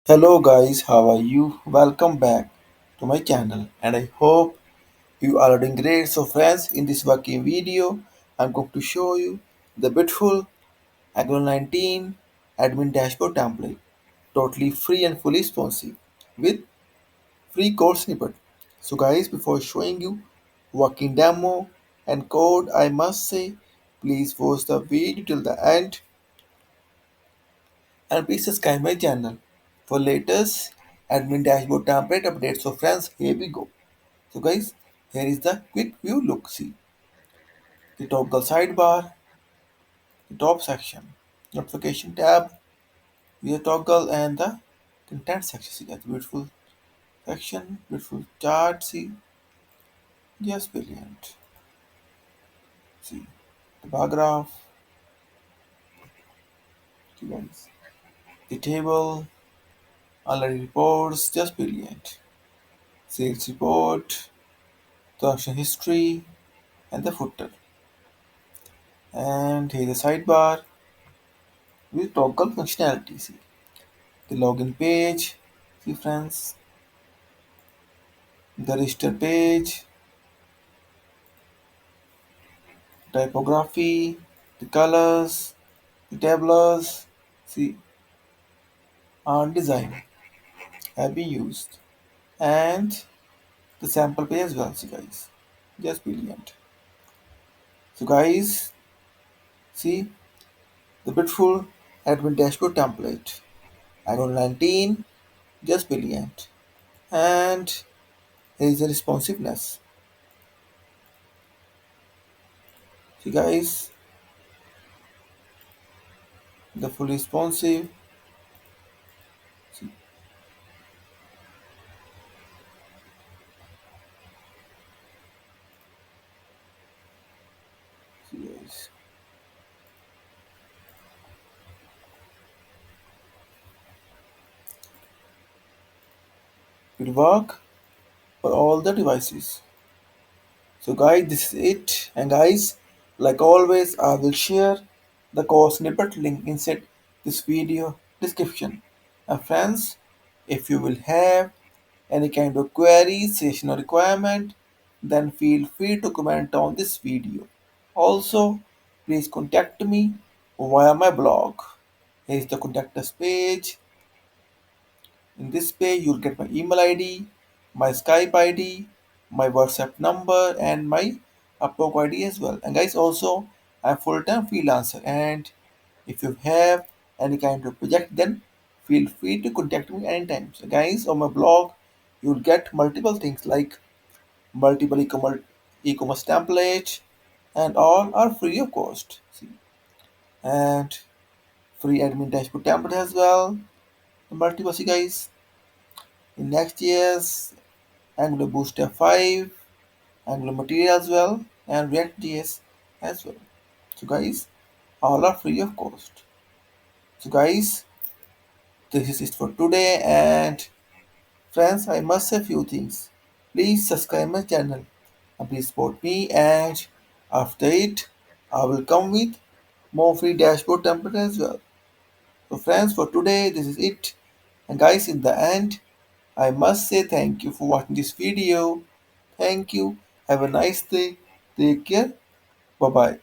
Hello guys, how are you? Welcome back to my channel and I hope you are doing great. So friends, in this working video, I'm going to show you the beautiful Angular 19 admin dashboard template, totally free and fully responsive with free code snippet. So guys, before showing you working demo and code, I must say, please watch the video till the end and please subscribe my channel for latest admin dashboard template updates. So friends, here we go. So guys, here is the quick view look. See the toggle sidebar, the top section, notification tab, the toggle and the content section. See that beautiful section, beautiful chart. See, just brilliant. See the bar graph. See guys, the table, already reports, just brilliant. Sales report, transaction history, and the footer. And here is the sidebar with toggle functionality. See the login page, see friends, the register page, typography, the colors, the tablers, see, and design have been used. And the sample page as well, see guys. Just brilliant. So guys, see the beautiful admin dashboard template. Iron 19, just brilliant. And here is the responsiveness. See guys, the fully responsive. See, see guys. Will work for all the devices. So guys, this is it. And guys, like always, I will share the code snippet link inside this video description. And friends, if you will have any kind of query, session or requirement, then feel free to comment on this video. Also, please contact me via my blog. Here is the contact us page. In this page, you'll get my email ID, my Skype ID, my WhatsApp number, and my Upwork ID as well. And guys, also, I'm full-time freelancer. And if you have any kind of project, then feel free to contact me anytime. So, guys, on my blog, you'll get multiple things like multiple e-commerce template, and all are free of cost. See, and free admin dashboard template as well. Multiple, see, guys. In next year's Angular Bootstrap 5, Angular Material as well, and React.js as well. So guys, all are free of cost. So guys, this is it for today, and friends, I must say few things. Please subscribe my channel and please support me, and after it, I will come with more free dashboard template as well. So friends, for today, this is it. And guys, in the end, I must say thank you for watching this video. Thank you. Have a nice day. Take care. Bye bye.